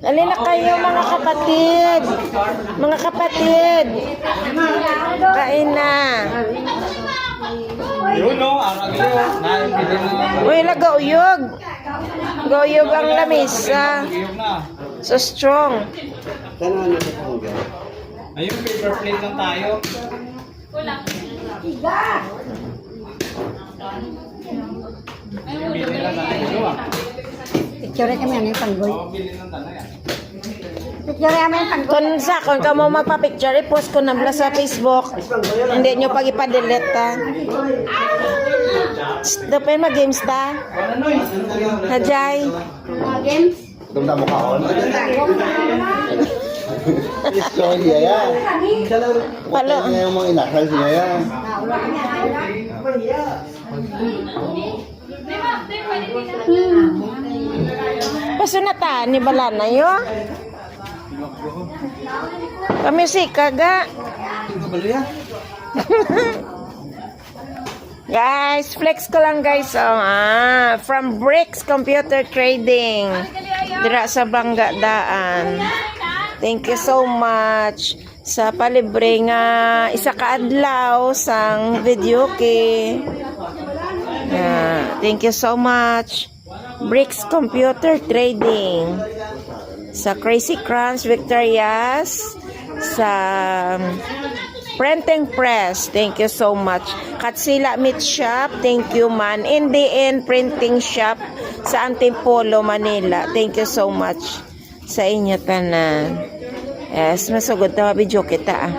Dali na kayo mga kapatid. Mga kapatid. Kain na. Uy, lagauyog. Gauyog ang lamisa. So strong. Ayun, paper plate lang tayo. Kulang. Bili lang tayo. Picture kami ano yung panggoy. Bili lang tayo. Picture kami yung panggoy. Kung ka mo magpa-picture, i-post ko na sa Facebook. Hindi nyo pag ipa-delete ta. Dapat mag-games ta. Hajay. Games. Tumda mo kaon. So, iya. Palo. Kaya yung mga inasal siya yan. Pasunata ni balana yo. Kami si kaga. Guys, flex ko lang guys. From Bricks Computer Trading. Dira sa Bangga Daan. Thank you so much sa palibre nga isa ka adlaw sang video kay. Thank you so much. Bricks Computer Trading. Sa Crazy Crunch Victorias, sa Printing Press, thank you so much. Katsila Meat Shop, thank you man. NDN Printing Shop sa Antipolo, Manila, thank you so much sa inyo tanan. Yes, masugod na mabidyo kita